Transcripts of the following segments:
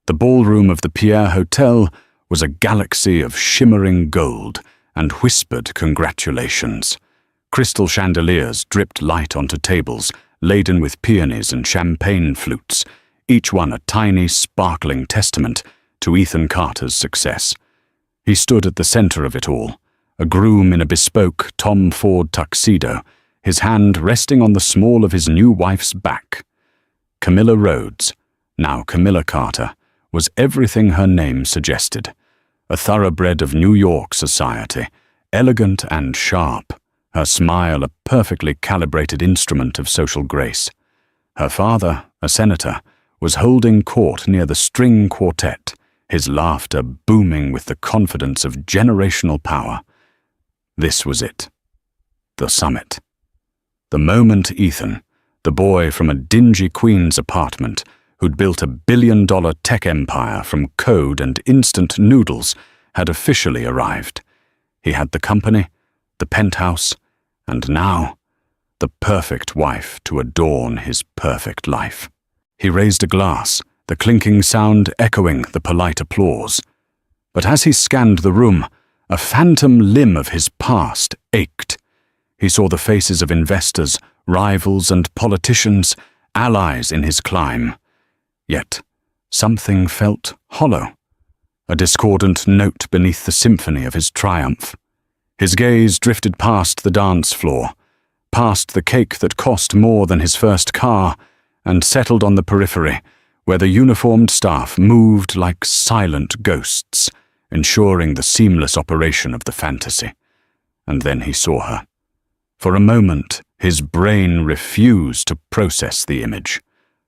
The ballroom of the Pierre Hotel was a galaxy of shimmering gold and whispered congratulations. Crystal chandeliers dripped light onto tables laden with peonies and champagne flutes, each one a tiny, sparkling testament to Ethan Carter's success. He stood at the center of it all, a groom in a bespoke Tom Ford tuxedo, his hand resting on the small of his new wife's back. Camilla Rhodes, now Camilla Carter, was everything her name suggested. A thoroughbred of New York society, elegant and sharp, her smile a perfectly calibrated instrument of social grace. Her father, a senator, was holding court near the string quartet, his laughter booming with the confidence of generational power. This was it. The summit. The moment Ethan, the boy from a dingy Queens apartment who'd built $1 billion tech empire from code and instant noodles, had officially arrived. He had the company, the penthouse, and now, the perfect wife to adorn his perfect life. He raised a glass, the clinking sound echoing the polite applause. But as he scanned the room, a phantom limb of his past ached. He saw the faces of investors, rivals and politicians, allies in his climb. Yet, something felt hollow, a discordant note beneath the symphony of his triumph. His gaze drifted past the dance floor, past the cake that cost more than his first car, and settled on the periphery, where the uniformed staff moved like silent ghosts, ensuring the seamless operation of the fantasy. And then he saw her. For a moment, his brain refused to process the image.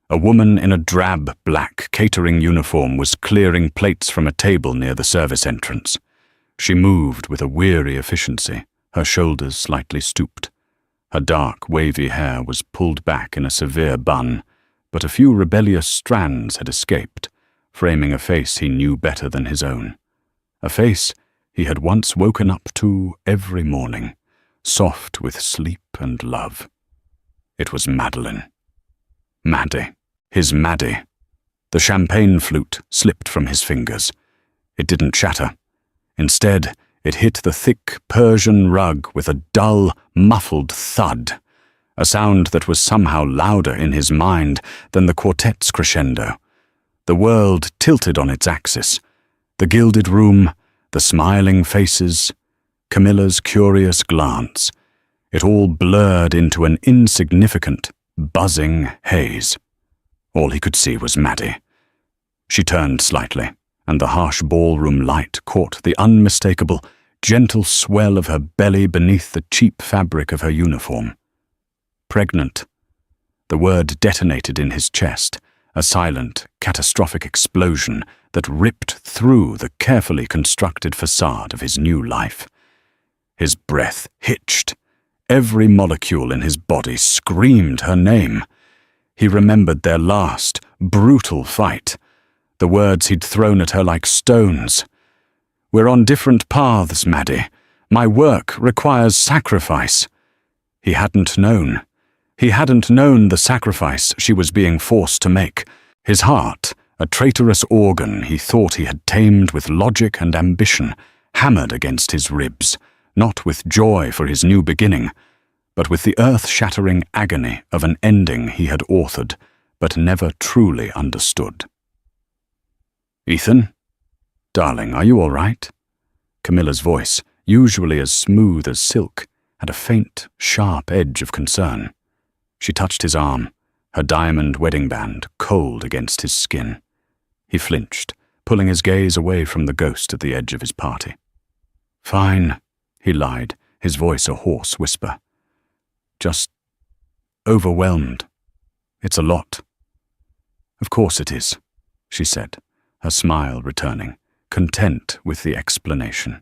A woman in a drab black catering uniform was clearing plates from a table near the service entrance. She moved with a weary efficiency, her shoulders slightly stooped. Her dark, wavy hair was pulled back in a severe bun, but a few rebellious strands had escaped, framing a face he knew better than his own. A face he had once woken up to every morning, soft with sleep and love. It was Madeline. Maddie. His Maddie. The champagne flute slipped from his fingers. It didn't shatter. Instead, it hit the thick Persian rug with a dull, muffled thud, a sound that was somehow louder in his mind than the quartet's crescendo. The world tilted on its axis. The gilded room, the smiling faces, Camilla's curious glance. It all blurred into an insignificant, buzzing haze. All he could see was Maddie. She turned slightly, and the harsh ballroom light caught the unmistakable, gentle swell of her belly beneath the cheap fabric of her uniform. Pregnant. The word detonated in his chest, a silent, catastrophic explosion that ripped through the carefully constructed facade of his new life. His breath hitched. Every molecule in his body screamed her name. He remembered their last, brutal fight, the words he'd thrown at her like stones. "We're on different paths, Maddie. My work requires sacrifice." He hadn't known. He hadn't known the sacrifice she was being forced to make. His heart, a traitorous organ he thought he had tamed with logic and ambition, hammered against his ribs, not with joy for his new beginning, but with the earth-shattering agony of an ending he had authored, but never truly understood. "Ethan? Darling, are you all right?" Camilla's voice, usually as smooth as silk, had a faint, sharp edge of concern. She touched his arm, her diamond wedding band cold against his skin. He flinched, pulling his gaze away from the ghost at the edge of his party. "Fine," he lied, his voice a hoarse whisper. "Just overwhelmed. It's a lot." "Of course it is," she said, her smile returning, content with the explanation.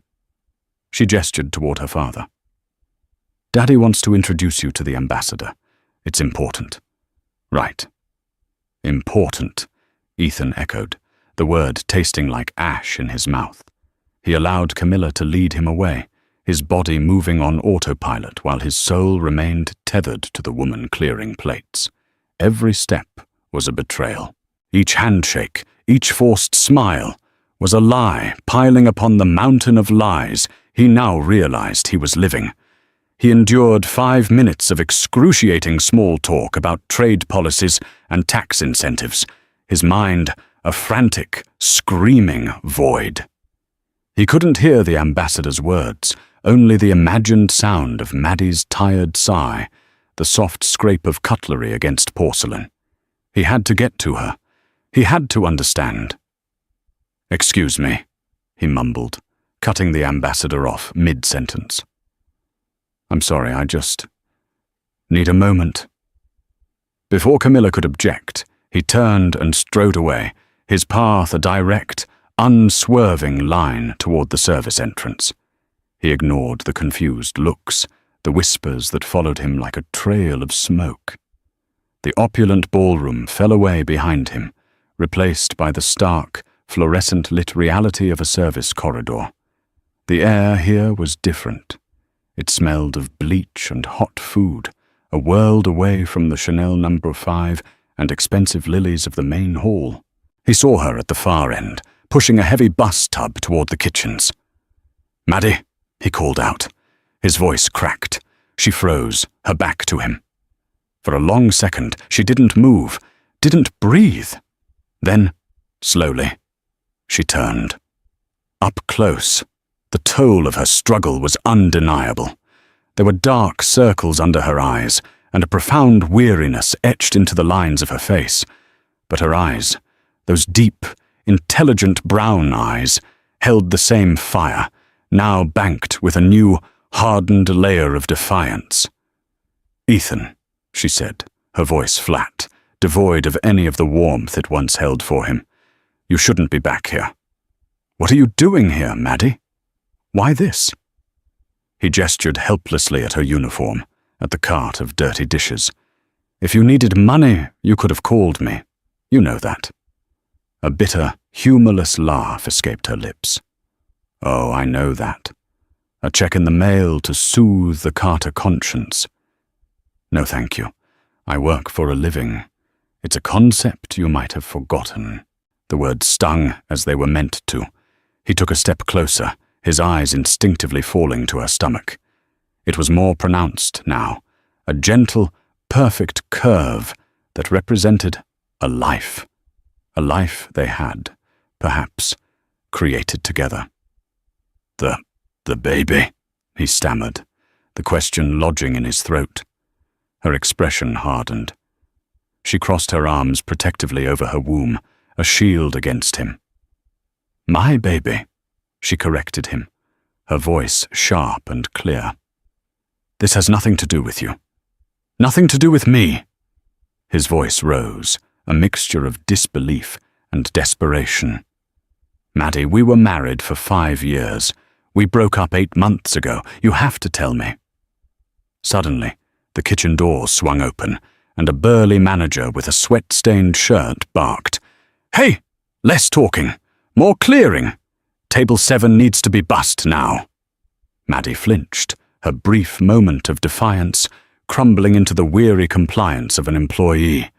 She gestured toward her father. "Daddy wants to introduce you to the ambassador. It's important." "Right." "Important," Ethan echoed, the word tasting like ash in his mouth. He allowed Camilla to lead him away, his body moving on autopilot while his soul remained tethered to the woman clearing plates. Every step was a betrayal. Each handshake, each forced smile, was a lie piling upon the mountain of lies he now realized he was living. He endured 5 minutes of excruciating small talk about trade policies and tax incentives, his mind a frantic, screaming void. He couldn't hear the ambassador's words, only the imagined sound of Maddie's tired sigh, the soft scrape of cutlery against porcelain. He had to get to her. He had to understand. "Excuse me," he mumbled, cutting the ambassador off mid-sentence. "I'm sorry, I just need a moment." Before Camilla could object, he turned and strode away, his path a direct, unswerving line toward the service entrance. He ignored the confused looks, the whispers that followed him like a trail of smoke. The opulent ballroom fell away behind him, replaced by the stark, fluorescent-lit reality of a service corridor. The air here was different. It smelled of bleach and hot food, a world away from the Chanel No. 5 and expensive lilies of the main hall. He saw her at the far end, pushing a heavy bus tub toward the kitchens. "Maddie," he called out. His voice cracked. She froze, her back to him. For a long second, she didn't move, didn't breathe. Then, slowly, she turned. Up close, the toll of her struggle was undeniable. There were dark circles under her eyes, and a profound weariness etched into the lines of her face. But her eyes, those deep, intelligent brown eyes, held the same fire, now banked with a new, hardened layer of defiance. "Ethan," she said, her voice flat, devoid of any of the warmth it once held for him. "You shouldn't be back here." "What are you doing here, Maddie? Why this?" He gestured helplessly at her uniform, at the cart of dirty dishes. "If you needed money, you could have called me. You know that." A bitter, humorless laugh escaped her lips. "Oh, I know that. A check in the mail to soothe the Carter conscience. No, thank you. I work for a living. It's a concept you might have forgotten." The words stung as they were meant to. He took a step closer, his eyes instinctively falling to her stomach. It was more pronounced now, a gentle, perfect curve that represented a life they had, perhaps, created together. The baby," he stammered, the question lodging in his throat. Her expression hardened. She crossed her arms protectively over her womb, a shield against him. "My baby," she corrected him, her voice sharp and clear. "This has nothing to do with you. Nothing to do with me." His voice rose, a mixture of disbelief and desperation. "Maddie, we were married for 5 years. We broke up 8 months ago. You have to tell me." Suddenly, the kitchen door swung open, and a burly manager with a sweat-stained shirt barked, "Hey, less talking, more clearing. Table 7 needs to be bussed now." Maddie flinched, her brief moment of defiance crumbling into the weary compliance of an employee.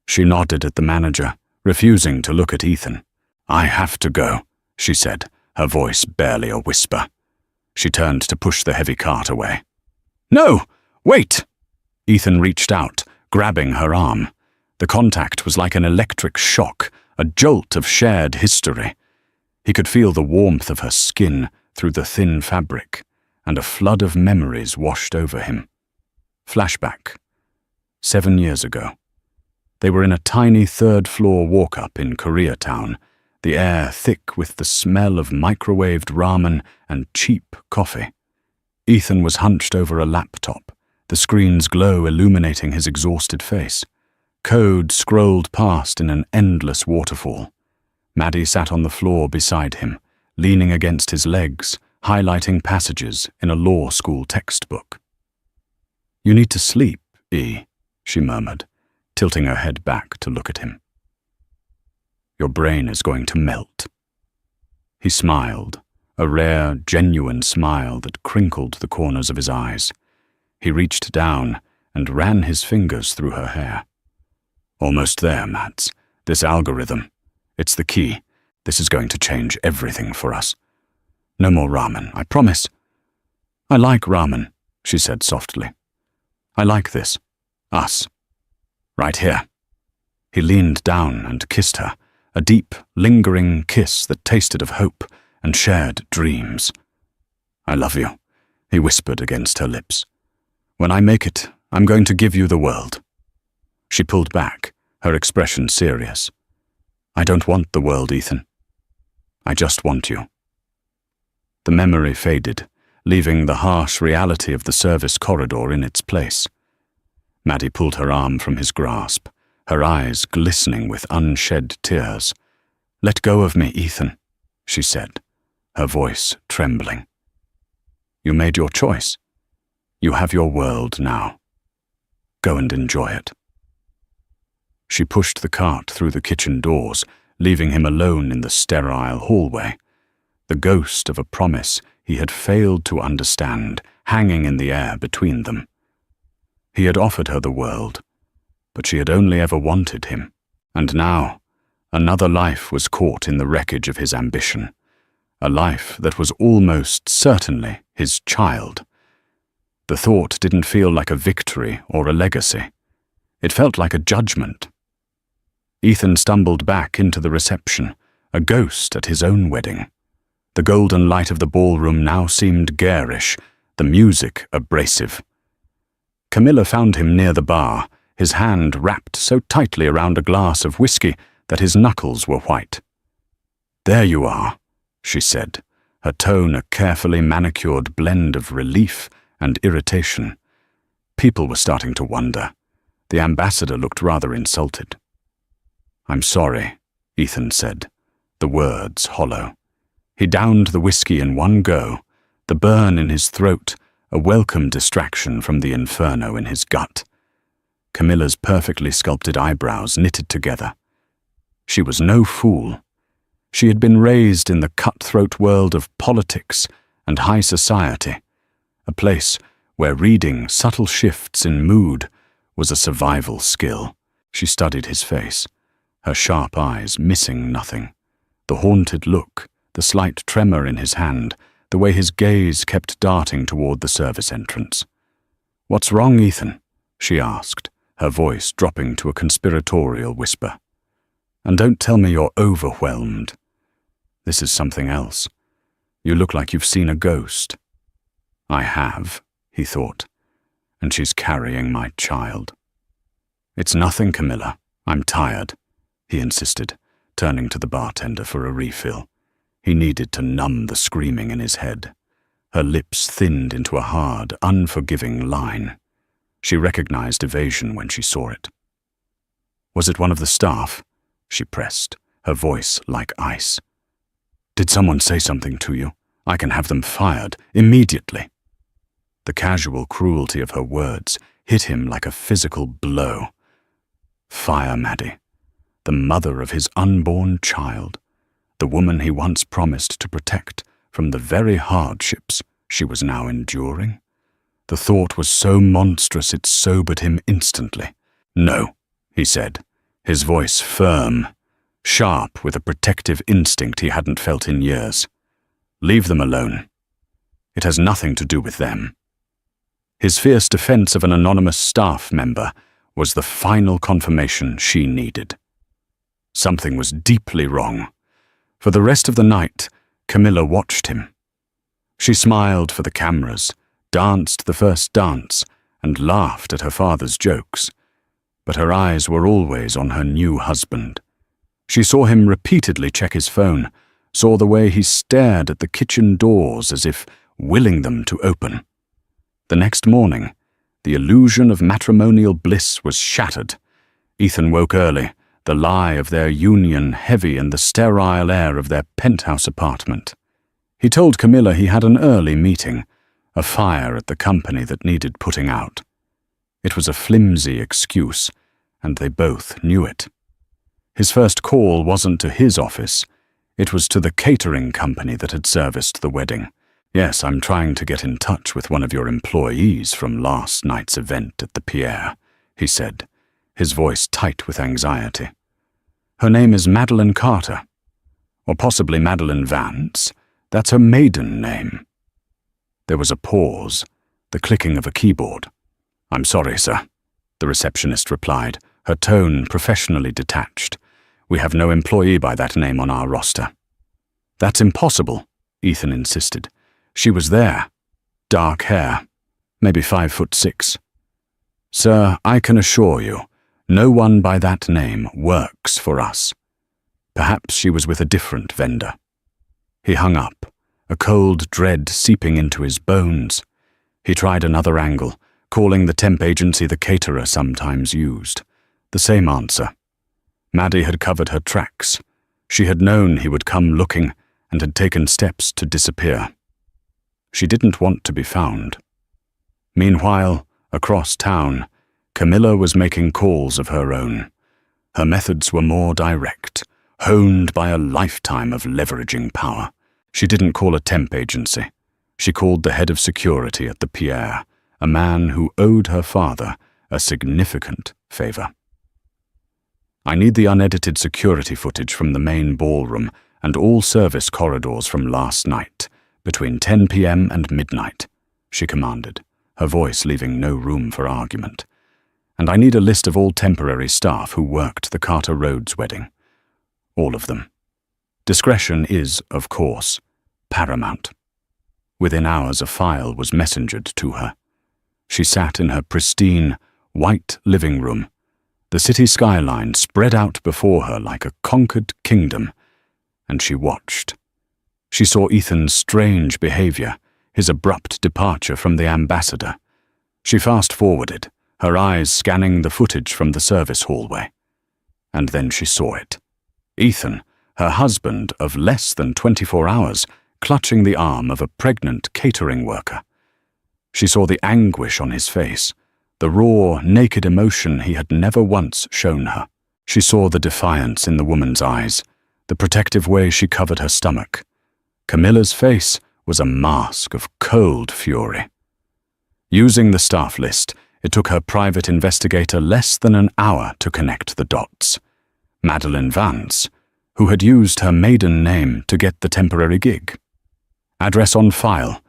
She nodded at the manager, refusing to look at Ethan. "I have to go," she said, her voice barely a whisper. She turned to push the heavy cart away. "No, wait!" Ethan reached out, grabbing her arm. The contact was like an electric shock, a jolt of shared history. He could feel the warmth of her skin through the thin fabric, and a flood of memories washed over him. Flashback. 7 years ago. They were in a tiny third-floor walk-up in Koreatown, the air thick with the smell of microwaved ramen and cheap coffee. Ethan was hunched over a laptop, the screen's glow illuminating his exhausted face. Code scrolled past in an endless waterfall. Maddie sat on the floor beside him, leaning against his legs, highlighting passages in a law school textbook. "You need to sleep, E," she murmured, tilting her head back to look at him. "Your brain is going to melt." He smiled, a rare, genuine smile that crinkled the corners of his eyes. He reached down and ran his fingers through her hair. "Almost there, Mads. This algorithm. It's the key. This is going to change everything for us. No more ramen, I promise. I like ramen, she said softly. I like this. Us. Right here. He leaned down and kissed her, a deep, lingering kiss that tasted of hope and shared dreams. I love you, he whispered against her lips. When I make it, I'm going to give you the world. She pulled back, her expression serious. I don't want the world, Ethan. I just want you. The memory faded, leaving the harsh reality of the service corridor in its place. Maddie pulled her arm from his grasp, her eyes glistening with unshed tears. Let go of me, Ethan, she said, her voice trembling. You made your choice. You have your world now. Go and enjoy it. She pushed the cart through the kitchen doors, leaving him alone in the sterile hallway, the ghost of a promise he had failed to understand hanging in the air between them. He had offered her the world, but she had only ever wanted him, and now another life was caught in the wreckage of his ambition, a life that was almost certainly his child. The thought didn't feel like a victory or a legacy. It felt like a judgment. Ethan stumbled back into the reception, a ghost at his own wedding. The golden light of the ballroom now seemed garish, the music abrasive. Camilla found him near the bar, his hand wrapped so tightly around a glass of whiskey that his knuckles were white. There you are, she said, her tone a carefully manicured blend of relief and irritation. People were starting to wonder. The ambassador looked rather insulted. I'm sorry, Ethan said, the words hollow. He downed the whiskey in one go, the burn in his throat, a welcome distraction from the inferno in his gut. Camilla's perfectly sculpted eyebrows knitted together. She was no fool. She had been raised in the cutthroat world of politics and high society, a place where reading subtle shifts in mood was a survival skill. She studied his face, her sharp eyes missing nothing. The haunted look, the slight tremor in his hand, the way his gaze kept darting toward the service entrance. What's wrong, Ethan? She asked, her voice dropping to a conspiratorial whisper. And don't tell me you're overwhelmed. This is something else. You look like you've seen a ghost. I have, he thought, and she's carrying my child. It's nothing, Camilla. I'm tired, he insisted, turning to the bartender for a refill. He needed to numb the screaming in his head. Her lips thinned into a hard, unforgiving line. She recognized evasion when she saw it. Was it one of the staff? She pressed, her voice like ice. Did someone say something to you? I can have them fired, immediately. The casual cruelty of her words hit him like a physical blow. Fire Maddie, the mother of his unborn child, the woman he once promised to protect from the very hardships she was now enduring. The thought was so monstrous it sobered him instantly. No, he said, his voice firm, sharp with a protective instinct he hadn't felt in years. Leave them alone. It has nothing to do with them. His fierce defense of an anonymous staff member was the final confirmation she needed. Something was deeply wrong. For the rest of the night, Camilla watched him. She smiled for the cameras, danced the first dance, and laughed at her father's jokes. But her eyes were always on her new husband. She saw him repeatedly check his phone, saw the way he stared at the kitchen doors as if willing them to open. The next morning, the illusion of matrimonial bliss was shattered. Ethan woke early, the lie of their union heavy in the sterile air of their penthouse apartment. He told Camilla he had an early meeting, a fire at the company that needed putting out. It was a flimsy excuse, and they both knew it. His first call wasn't to his office. It was to the catering company that had serviced the wedding. Yes, I'm trying to get in touch with one of your employees from last night's event at the Pierre, he said, his voice tight with anxiety. Her name is Madeline Carter. Or possibly Madeline Vance. That's her maiden name." There was a pause, the clicking of a keyboard. "I'm sorry, sir," the receptionist replied, her tone professionally detached. "We have no employee by that name on our roster." "That's impossible," Ethan insisted. "She was there. Dark hair. Maybe 5'6". "Sir, I can assure you, no one by that name works for us. Perhaps she was with a different vendor." He hung up, a cold dread seeping into his bones. He tried another angle, calling the temp agency the caterer sometimes used. The same answer. Maddie had covered her tracks. She had known he would come looking and had taken steps to disappear. She didn't want to be found. Meanwhile, across town, Camilla was making calls of her own. Her methods were more direct, honed by a lifetime of leveraging power. She didn't call a temp agency. She called the head of security at the Pierre, a man who owed her father a significant favor. "I need the unedited security footage from the main ballroom and all service corridors from last night, between 10 p.m. and midnight," she commanded, her voice leaving no room for argument. "And I need a list of all temporary staff who worked the Carter Rhodes wedding. All of them. Discretion is, of course, paramount." Within hours a file was messengered to her. She sat in her pristine, white living room, the city skyline spread out before her like a conquered kingdom, and she watched. She saw Ethan's strange behavior, his abrupt departure from the ambassador. She fast-forwarded, her eyes scanning the footage from the service hallway. And then she saw it. Ethan, her husband of less than 24 hours, clutching the arm of a pregnant catering worker. She saw the anguish on his face, the raw, naked emotion he had never once shown her. She saw the defiance in the woman's eyes, the protective way she covered her stomach. Camilla's face was a mask of cold fury. Using the staff list, it took her private investigator less than an hour to connect the dots. Madeline Vance, who had used her maiden name to get the temporary gig. Address on file,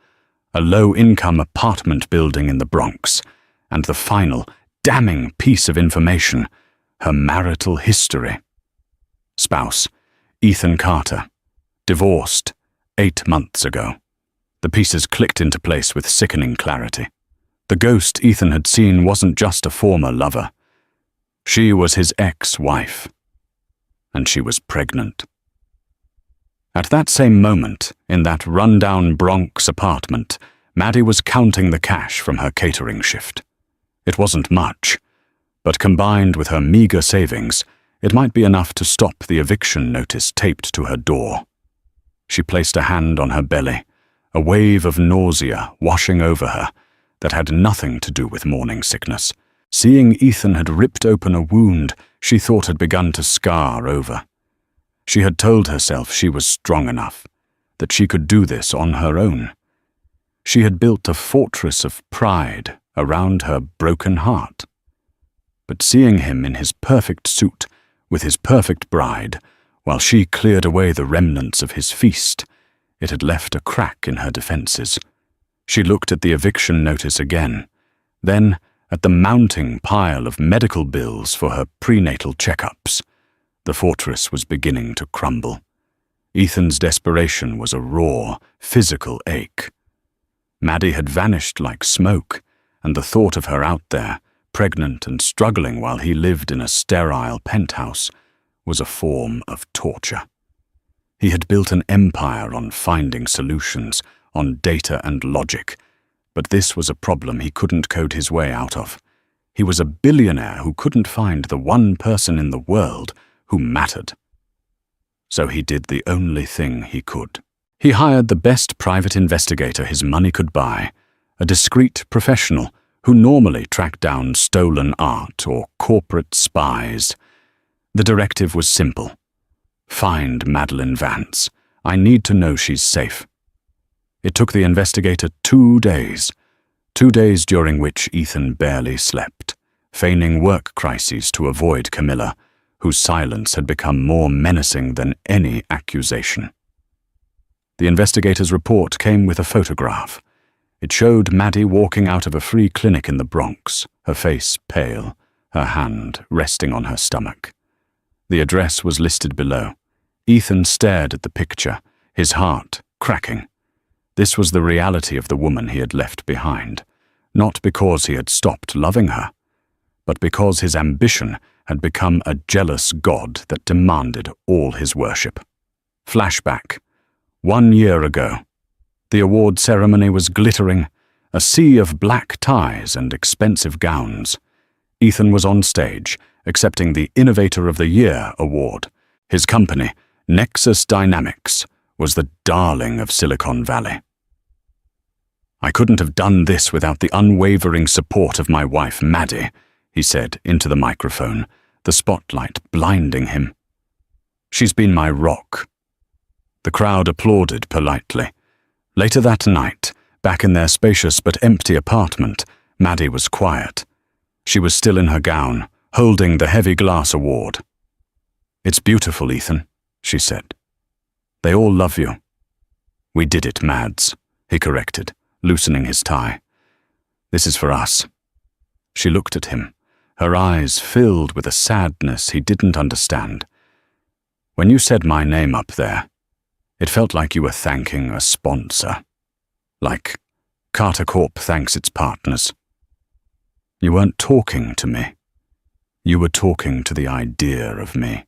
a low-income apartment building in the Bronx, and the final, damning piece of information, her marital history. Spouse, Ethan Carter, divorced 8 months ago. The pieces clicked into place with sickening clarity. The ghost Ethan had seen wasn't just a former lover. She was his ex-wife. And she was pregnant. At that same moment, in that run-down Bronx apartment, Maddie was counting the cash from her catering shift. It wasn't much, but combined with her meager savings, it might be enough to stop the eviction notice taped to her door. She placed a hand on her belly, a wave of nausea washing over her that had nothing to do with morning sickness. Seeing Ethan had ripped open a wound she thought had begun to scar over. She had told herself she was strong enough, that she could do this on her own. She had built a fortress of pride around her broken heart. But seeing him in his perfect suit, with his perfect bride, while she cleared away the remnants of his feast, it had left a crack in her defenses. She looked at the eviction notice again, then at the mounting pile of medical bills for her prenatal checkups. The fortress was beginning to crumble. Ethan's desperation was a raw, physical ache. Maddie had vanished like smoke, and the thought of her out there, pregnant and struggling while he lived in a sterile penthouse, was a form of torture. He had built an empire on finding solutions, on data and logic, but this was a problem he couldn't code his way out of. He was a billionaire who couldn't find the one person in the world who mattered. So he did the only thing he could. He hired the best private investigator his money could buy, a discreet professional who normally tracked down stolen art or corporate spies. The directive was simple. Find Madeline Vance. I need to know she's safe. It took the investigator 2 days, 2 days during which Ethan barely slept, feigning work crises to avoid Camilla, whose silence had become more menacing than any accusation. The investigator's report came with a photograph. It showed Maddie walking out of a free clinic in the Bronx, her face pale, her hand resting on her stomach. The address was listed below. Ethan stared at the picture, his heart cracking. This was the reality of the woman he had left behind, not because he had stopped loving her, but because his ambition had become a jealous god that demanded all his worship. Flashback. 1 year ago. The award ceremony was glittering, a sea of black ties and expensive gowns. Ethan was on stage, accepting the Innovator of the Year award. His company, Nexus Dynamics, was the darling of Silicon Valley. "I couldn't have done this without the unwavering support of my wife, Maddie," he said into the microphone, the spotlight blinding him. "She's been my rock." The crowd applauded politely. Later that night, back in their spacious but empty apartment, Maddie was quiet. She was still in her gown, holding the heavy glass award. "It's beautiful, Ethan," she said. "They all love you." "We did it, Mads," he corrected, loosening his tie. "This is for us." She looked at him, her eyes filled with a sadness he didn't understand. "When you said my name up there, it felt like you were thanking a sponsor. Like Carter Corp thanks its partners. You weren't talking to me. You were talking to the idea of me."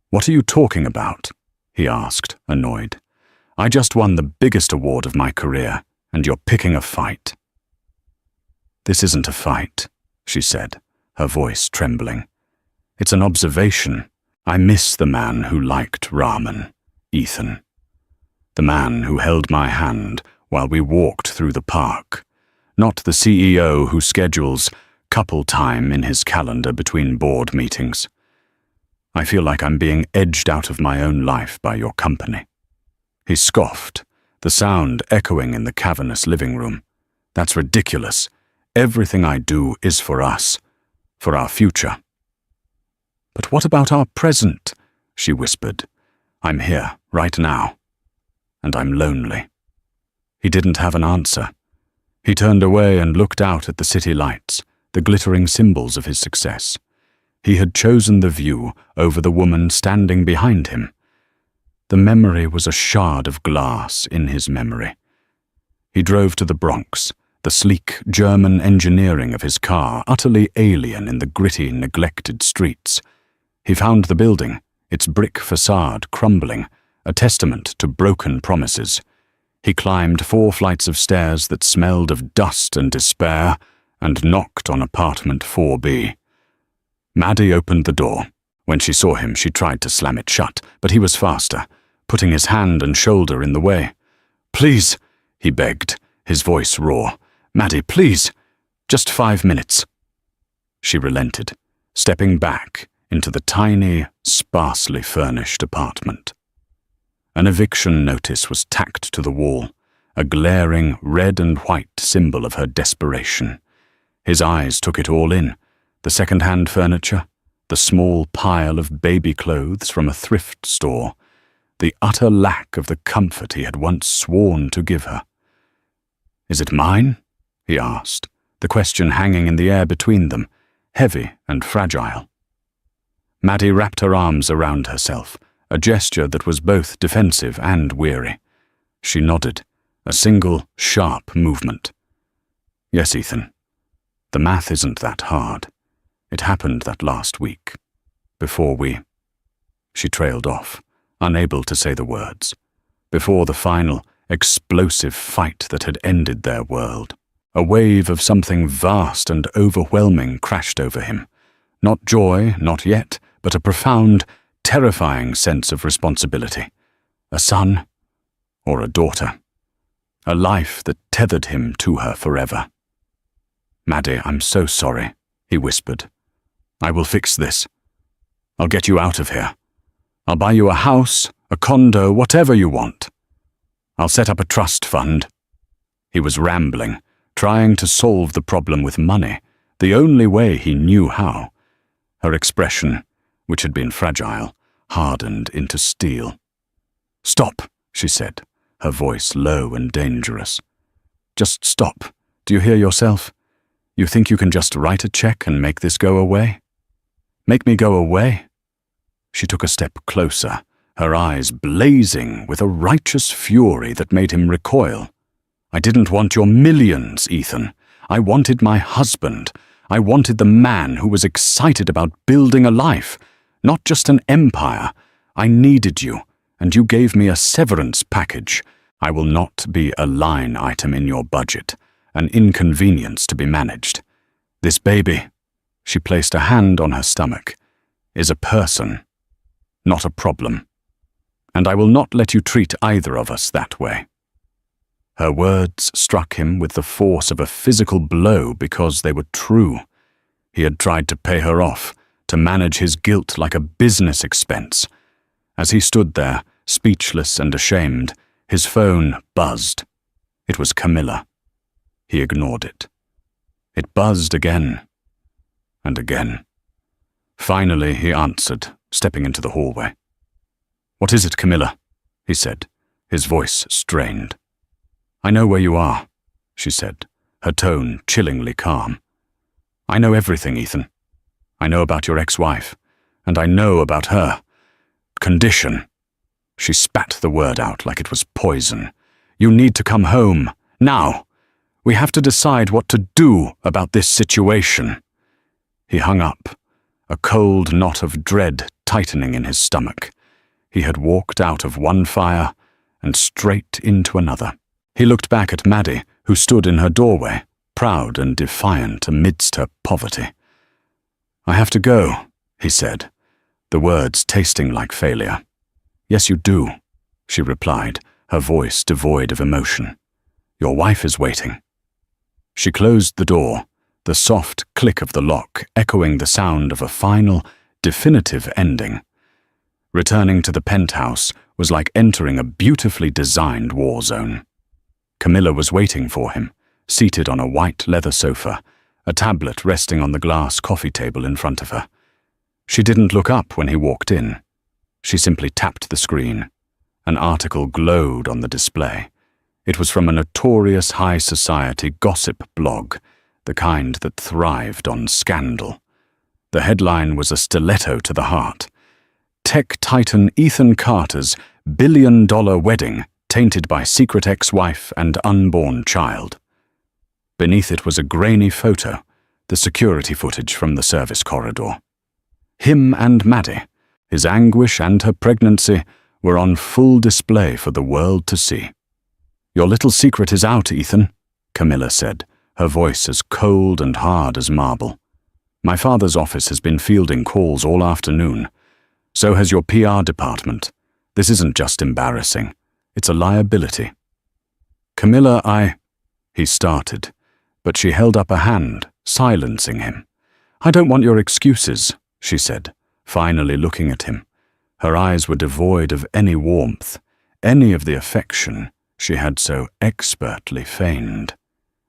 "What are you talking about?" he asked, annoyed. "I just won the biggest award of my career, and you're picking a fight." "This isn't a fight," she said, her voice trembling. "It's an observation. I miss the man who liked ramen, Ethan. The man who held my hand while we walked through the park, not the CEO who schedules couple time in his calendar between board meetings. I feel like I'm being edged out of my own life by your company." He scoffed, the sound echoing in the cavernous living room. "That's ridiculous. Everything I do is for us, for our future." "But what about our present?" she whispered. "I'm here, right now. And I'm lonely." He didn't have an answer. He turned away and looked out at the city lights, the glittering symbols of his success. He had chosen the view over the woman standing behind him. The memory was a shard of glass in his memory. He drove to the Bronx, the sleek German engineering of his car utterly alien in the gritty, neglected streets. He found the building, its brick facade crumbling, a testament to broken promises. He climbed 4 flights of stairs that smelled of dust and despair and knocked on apartment 4B. Maddie opened the door. When she saw him, she tried to slam it shut, but he was faster, putting his hand and shoulder in the way. "Please," he begged, his voice raw. "Maddie, please. Just 5 minutes." She relented, stepping back into the tiny, sparsely furnished apartment. An eviction notice was tacked to the wall, a glaring red and white symbol of her desperation. His eyes took it all in, the second-hand furniture, the small pile of baby clothes from a thrift store, the utter lack of the comfort he had once sworn to give her. "Is it mine?" he asked, the question hanging in the air between them, heavy and fragile. Maddie wrapped her arms around herself, a gesture that was both defensive and weary. She nodded, a single, sharp movement. "Yes, Ethan. The math isn't that hard. It happened that last week. Before we—" She trailed off, unable to say the words. Before the final, explosive fight that had ended their world. A wave of something vast and overwhelming crashed over him. Not joy, not yet, but a profound, terrifying sense of responsibility. A son, or a daughter. A life that tethered him to her forever. "Maddie, I'm so sorry," he whispered. "I will fix this. I'll get you out of here. I'll buy you a house, a condo, whatever you want. I'll set up a trust fund." He was rambling, trying to solve the problem with money, the only way he knew how. Her expression, which had been fragile, hardened into steel. "Stop," she said, her voice low and dangerous. "Just stop. Do you hear yourself? You think you can just write a check and make this go away? Make me go away?" She took a step closer, her eyes blazing with a righteous fury that made him recoil. "I didn't want your millions, Ethan. I wanted my husband. I wanted the man who was excited about building a life, not just an empire. I needed you, and you gave me a severance package. I will not be a line item in your budget, an inconvenience to be managed. This baby," she placed a hand on her stomach, "is a person, not a problem. And I will not let you treat either of us that way." Her words struck him with the force of a physical blow because they were true. He had tried to pay her off, to manage his guilt like a business expense. As he stood there, speechless and ashamed, his phone buzzed. It was Camilla. He ignored it. It buzzed again and again. Finally, he answered, stepping into the hallway. "What is it, Camilla?" he said, his voice strained. "I know where you are," she said, her tone chillingly calm. "I know everything, Ethan. I know about your ex-wife, and I know about her condition." She spat the word out like it was poison. "You need to come home, now. We have to decide what to do about this situation." He hung up, a cold knot of dread tightening in his stomach. He had walked out of one fire and straight into another. He looked back at Maddie, who stood in her doorway, proud and defiant amidst her poverty. "I have to go," he said, the words tasting like failure. "Yes, you do," she replied, her voice devoid of emotion. "Your wife is waiting." She closed the door, the soft click of the lock echoing the sound of a final, definitive ending. Returning to the penthouse was like entering a beautifully designed war zone. Camilla was waiting for him, seated on a white leather sofa, a tablet resting on the glass coffee table in front of her. She didn't look up when he walked in. She simply tapped the screen. An article glowed on the display. It was from a notorious high society gossip blog, the kind that thrived on scandal. The headline was a stiletto to the heart. "Tech titan Ethan Carter's billion-dollar wedding tainted by secret ex-wife and unborn child." Beneath it was a grainy photo, the security footage from the service corridor. Him and Maddie, his anguish and her pregnancy, were on full display for the world to see. "Your little secret is out, Ethan," Camilla said, her voice as cold and hard as marble. "My father's office has been fielding calls all afternoon. So has your PR department. This isn't just embarrassing. It's a liability." "Camilla, he started, but she held up a hand, silencing him. "I don't want your excuses," she said, finally looking at him. Her eyes were devoid of any warmth, any of the affection she had so expertly feigned.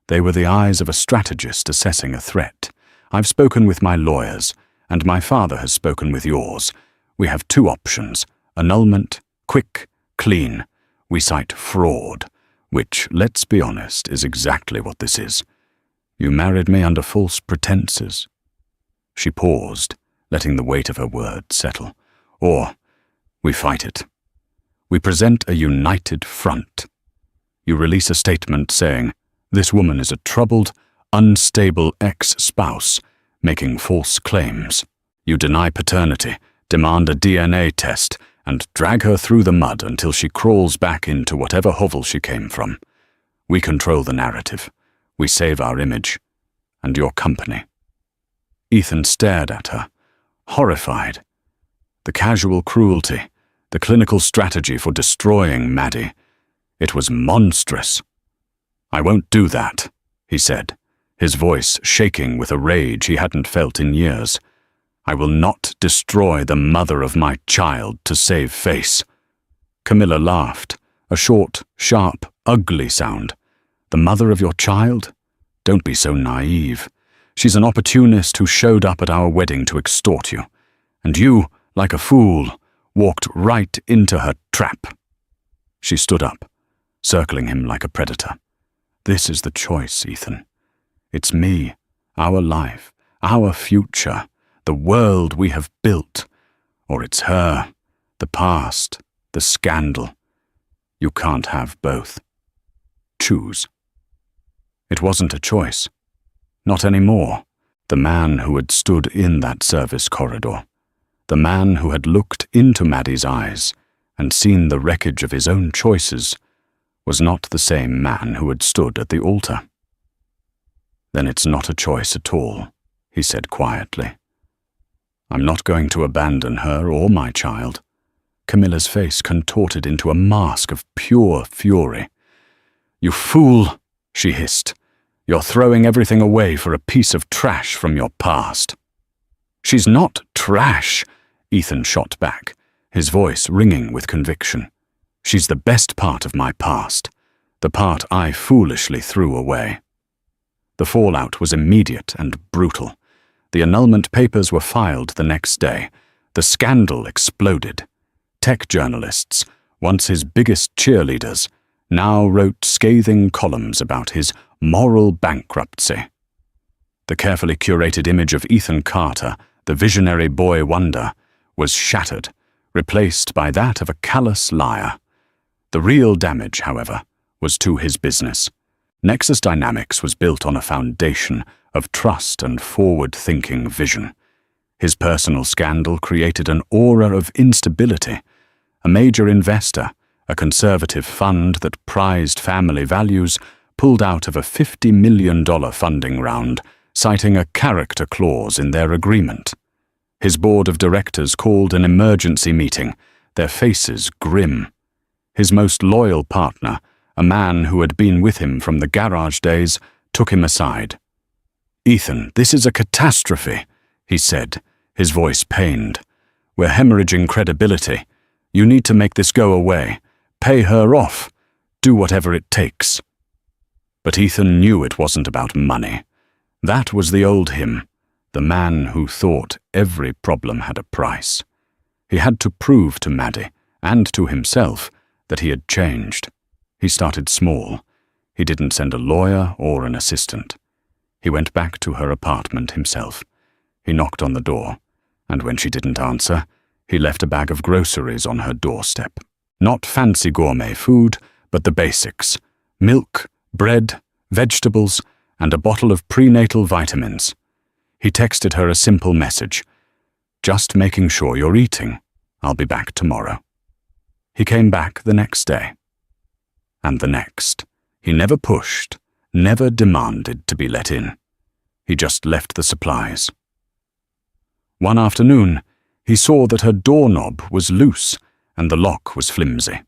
They were the eyes of a strategist assessing a threat. "I've spoken with my lawyers, and my father has spoken with yours. We have two options: annulment, quick, clean. We cite fraud, which, let's be honest, is exactly what this is. You married me under false pretenses." She paused, letting the weight of her words settle. "Or we fight it. We present a united front. You release a statement saying, 'This woman is a troubled, unstable ex-spouse, making false claims.' You deny paternity, demand a DNA test, and drag her through the mud until she crawls back into whatever hovel she came from. We control the narrative. We save our image. And your company." Ethan stared at her, horrified. The casual cruelty, the clinical strategy for destroying Maddie. It was monstrous. "I won't do that," he said, his voice shaking with a rage he hadn't felt in years. "I will not destroy the mother of my child to save face." Camilla laughed, a short, sharp, ugly sound. "The mother of your child? Don't be so naive. She's an opportunist who showed up at our wedding to extort you. And you, like a fool, walked right into her trap." She stood up, circling him like a predator. "This is the choice, Ethan. It's me, our life, our future, the world we have built. Or it's her, the past, the scandal. You can't have both. Choose." It wasn't a choice. Not anymore. The man who had stood in that service corridor, the man who had looked into Maddie's eyes and seen the wreckage of his own choices, was not the same man who had stood at the altar. "Then it's not a choice at all," he said quietly. "I'm not going to abandon her or my child." Camilla's face contorted into a mask of pure fury. "You fool," she hissed. "You're throwing everything away for a piece of trash from your past." "She's not trash," Ethan shot back, his voice ringing with conviction. "She's the best part of my past, the part I foolishly threw away." The fallout was immediate and brutal. The annulment papers were filed the next day. The scandal exploded. Tech journalists, once his biggest cheerleaders, now wrote scathing columns about his moral bankruptcy. The carefully curated image of Ethan Carter, the visionary boy wonder, was shattered, replaced by that of a callous liar. The real damage, however, was to his business. Nexus Dynamics was built on a foundation of trust and forward-thinking vision. His personal scandal created an aura of instability. A major investor, a conservative fund that prized family values, pulled out of a $50 million funding round, citing a character clause in their agreement. His board of directors called an emergency meeting, their faces grim. His most loyal partner, a man who had been with him from the garage days, took him aside. "Ethan, this is a catastrophe," he said, his voice pained. "We're hemorrhaging credibility. You need to make this go away. Pay her off. Do whatever it takes." But Ethan knew it wasn't about money. That was the old him, the man who thought every problem had a price. He had to prove to Maddie, and to himself, that he had changed. He started small. He didn't send a lawyer or an assistant. He went back to her apartment himself. He knocked on the door, and when she didn't answer, he left a bag of groceries on her doorstep. Not fancy gourmet food, but the basics: milk, bread, vegetables, and a bottle of prenatal vitamins. He texted her a simple message: "Just making sure you're eating. I'll be back tomorrow." He came back the next day. And the next. He never pushed, never demanded to be let in. He just left the supplies. One afternoon, he saw that her doorknob was loose and the lock was flimsy.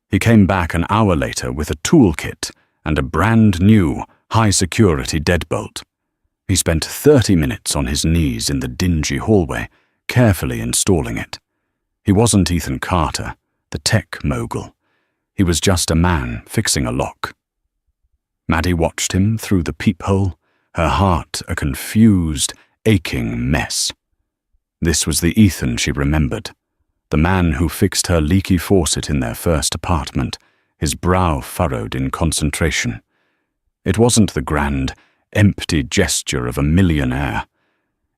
He came back an hour later with a toolkit and a brand new, high-security deadbolt. He spent 30 minutes on his knees in the dingy hallway, carefully installing it. He wasn't Ethan Carter, the tech mogul. He was just a man fixing a lock. Maddie watched him through the peephole, her heart a confused, aching mess. This was the Ethan she remembered, the man who fixed her leaky faucet in their first apartment, his brow furrowed in concentration. It wasn't the grand, empty gesture of a millionaire.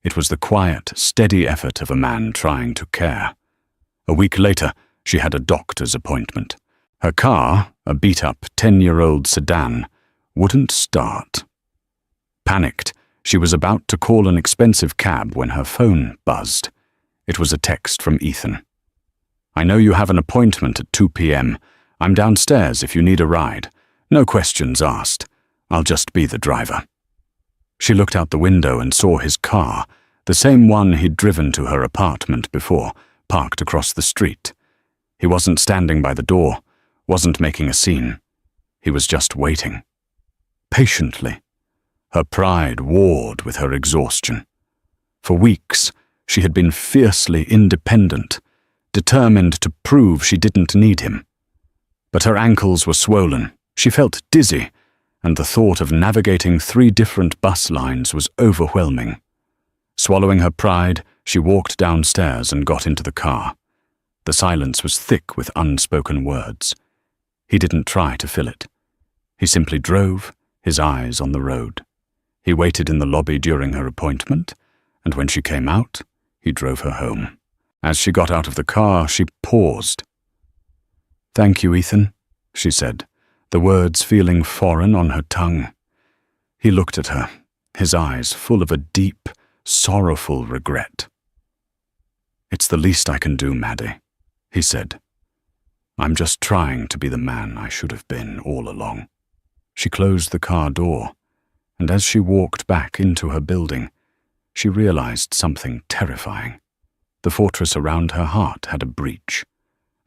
It was the quiet, steady effort of a man trying to care. A week later, she had a doctor's appointment. Her car, a beat-up 10-year-old sedan, wouldn't start. Panicked, she was about to call an expensive cab when her phone buzzed. It was a text from Ethan. "I know you have an appointment at 2 p.m. I'm downstairs if you need a ride. No questions asked. I'll just be the driver." She looked out the window and saw his car, the same one he'd driven to her apartment before, parked across the street. He wasn't standing by the door, wasn't making a scene. He was just waiting. Patiently. Her pride warred with her exhaustion. For weeks, she had been fiercely independent, determined to prove she didn't need him. But her ankles were swollen, she felt dizzy, and the thought of navigating 3 different bus lines was overwhelming. Swallowing her pride, She walked downstairs and got into the car. The silence was thick with unspoken words. He didn't try to fill it. He simply drove, his eyes on the road. He waited in the lobby during her appointment, and when she came out, he drove her home. As she got out of the car, she paused. "Thank you, Ethan," she said, the words feeling foreign on her tongue. He looked at her, his eyes full of a deep, sorrowful regret. "It's the least I can do, Maddie," he said. "I'm just trying to be the man I should have been all along." She closed the car door, and as she walked back into her building, she realized something terrifying. The fortress around her heart had a breach,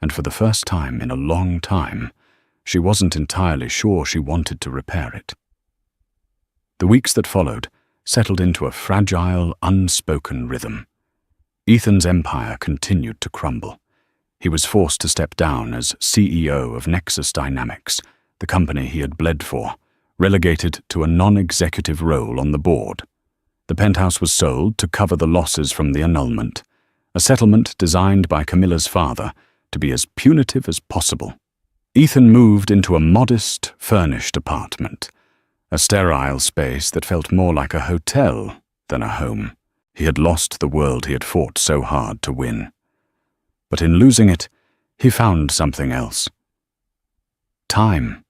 and for the first time in a long time, she wasn't entirely sure she wanted to repair it. The weeks that followed settled into a fragile, unspoken rhythm. Ethan's empire continued to crumble. He was forced to step down as CEO of Nexus Dynamics, the company he had bled for, relegated to a non-executive role on the board. The penthouse was sold to cover the losses from the annulment, a settlement designed by Camilla's father to be as punitive as possible. Ethan moved into a modest, furnished apartment, a sterile space that felt more like a hotel than a home. He had lost the world he had fought so hard to win. But in losing it, he found something else. Time.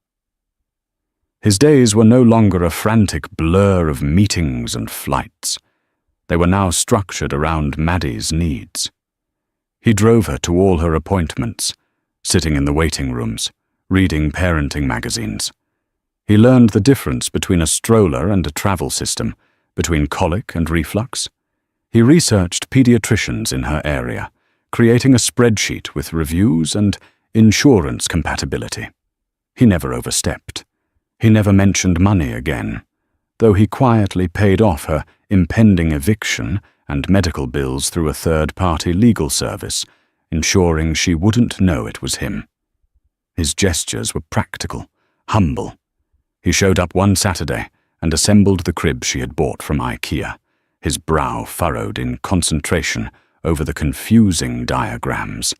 His days were no longer a frantic blur of meetings and flights. They were now structured around Maddie's needs. He drove her to all her appointments, sitting in the waiting rooms, reading parenting magazines. He learned the difference between a stroller and a travel system, between colic and reflux. He researched pediatricians in her area, creating a spreadsheet with reviews and insurance compatibility. He never overstepped. He never mentioned money again, though he quietly paid off her impending eviction and medical bills through a third-party legal service, ensuring she wouldn't know it was him. His gestures were practical, humble. He showed up one Saturday and assembled the crib she had bought from IKEA, his brow furrowed in concentration over the confusing diagrams,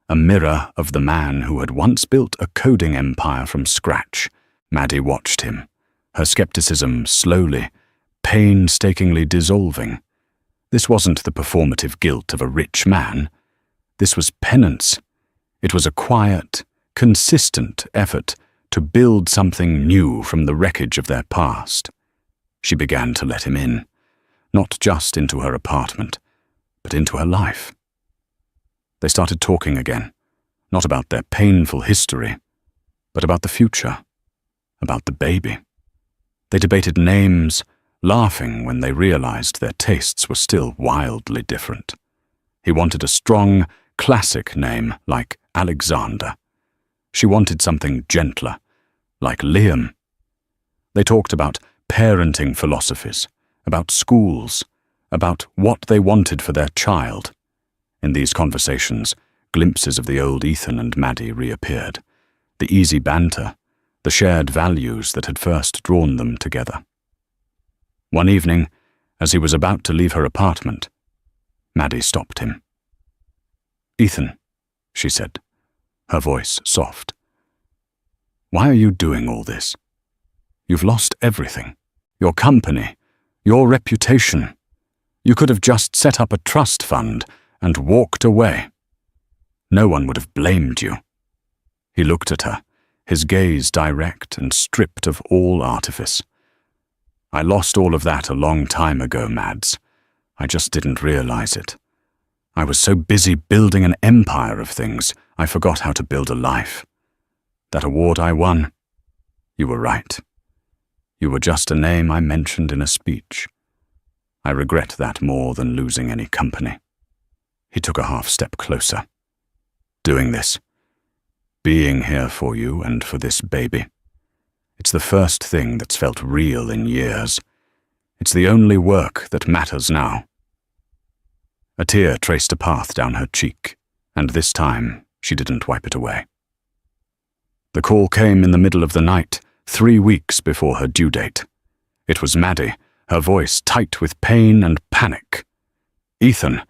a mirror of the man who had once built a coding empire from scratch. Maddie watched him, her skepticism slowly, painstakingly dissolving. This wasn't the performative guilt of a rich man. This was penance. It was a quiet, consistent effort to build something new from the wreckage of their past. She began to let him in, not just into her apartment, but into her life. They started talking again, not about their painful history, but about the future, about the baby. They debated names, laughing when they realized their tastes were still wildly different. He wanted a strong, classic name like Alexander. She wanted something gentler, like Liam. They talked about parenting philosophies, about schools, about what they wanted for their child. In these conversations, glimpses of the old Ethan and Maddie reappeared, the easy banter, the shared values that had first drawn them together. One evening, as he was about to leave her apartment, Maddie stopped him. "Ethan," she said, her voice soft. "Why are you doing all this? You've lost everything. Your company, your reputation. You could have just set up a trust fund and walked away. No one would have blamed you." He looked at her, his gaze direct and stripped of all artifice. "I lost all of that a long time ago, Mads. I just didn't realize it. I was so busy building an empire of things, I forgot how to build a life. That award I won, you were right. You were just a name I mentioned in a speech. I regret that more than losing any company." He took a half step closer. "Doing this, being here for you and for this baby. It's the first thing that's felt real in years. It's the only work that matters now." A tear traced a path down her cheek, and this time she didn't wipe it away. The call came in the middle of the night, 3 weeks before her due date. It was Maddie, her voice tight with pain and panic. "Ethan,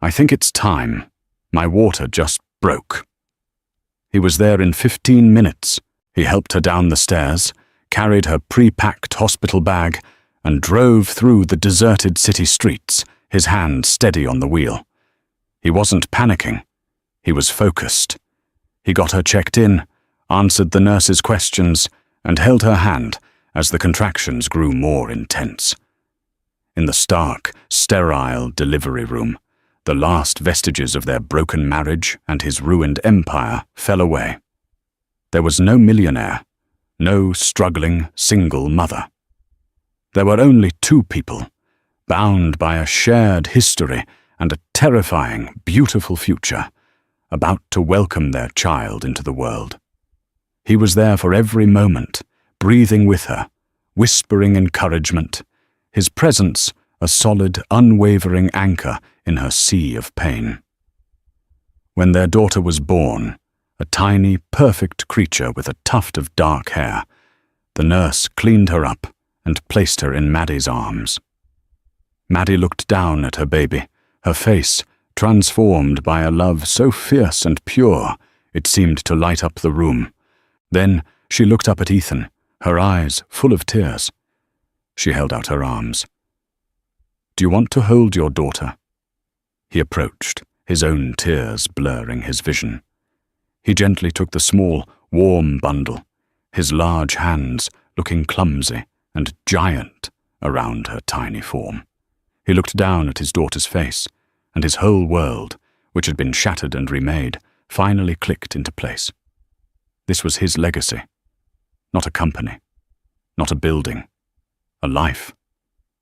"I think it's time. My water just broke." He was there in 15 minutes. He helped her down the stairs, carried her pre-packed hospital bag, and drove through the deserted city streets, his hand steady on the wheel. He wasn't panicking. He was focused. He got her checked in, answered the nurse's questions, and held her hand as the contractions grew more intense. In the stark, sterile delivery room, the last vestiges of their broken marriage and his ruined empire fell away. There was no millionaire, no struggling single mother. There were only two people, bound by a shared history and a terrifying, beautiful future, about to welcome their child into the world. He was there for every moment, breathing with her, whispering encouragement, his presence a solid, unwavering anchor in her sea of pain. When their daughter was born, a tiny, perfect creature with a tuft of dark hair, the nurse cleaned her up and placed her in Maddie's arms. Maddie looked down at her baby, her face transformed by a love so fierce and pure it seemed to light up the room. Then she looked up at Ethan, her eyes full of tears. She held out her arms. "Do you want to hold your daughter?" He approached, his own tears blurring his vision. He gently took the small, warm bundle, his large hands looking clumsy and giant around her tiny form. He looked down at his daughter's face, and his whole world, which had been shattered and remade, finally clicked into place. This was his legacy. Not a company, not a building, a life,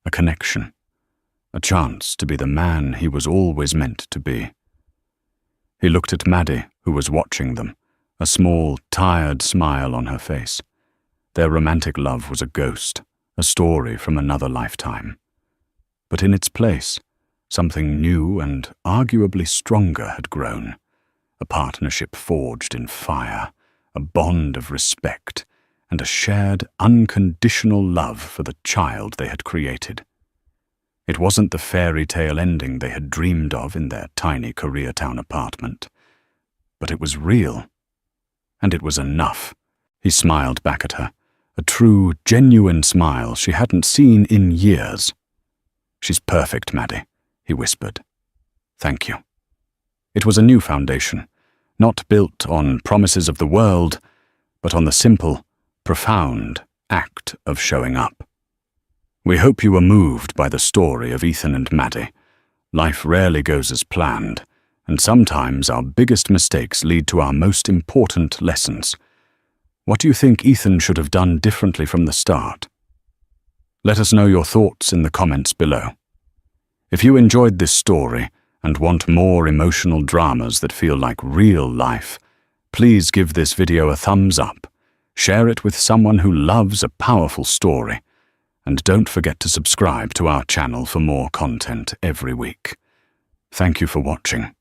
a connection, a chance to be the man he was always meant to be. He looked at Maddie, who was watching them, a small, tired smile on her face. Their romantic love was a ghost, a story from another lifetime. But in its place, something new and arguably stronger had grown, a partnership forged in fire, a bond of respect, and a shared, unconditional love for the child they had created. It wasn't the fairy tale ending they had dreamed of in their tiny Koreatown apartment, but it was real, and it was enough. He smiled back at her, a true, genuine smile she hadn't seen in years. "She's perfect, Maddie," he whispered. "Thank you." It was a new foundation, not built on promises of the world, but on the simple, profound act of showing up. We hope you were moved by the story of Ethan and Maddie. Life rarely goes as planned, and sometimes our biggest mistakes lead to our most important lessons. What do you think Ethan should have done differently from the start? Let us know your thoughts in the comments below. If you enjoyed this story and want more emotional dramas that feel like real life, please give this video a thumbs up, share it with someone who loves a powerful story, and don't forget to subscribe to our channel for more content every week. Thank you for watching.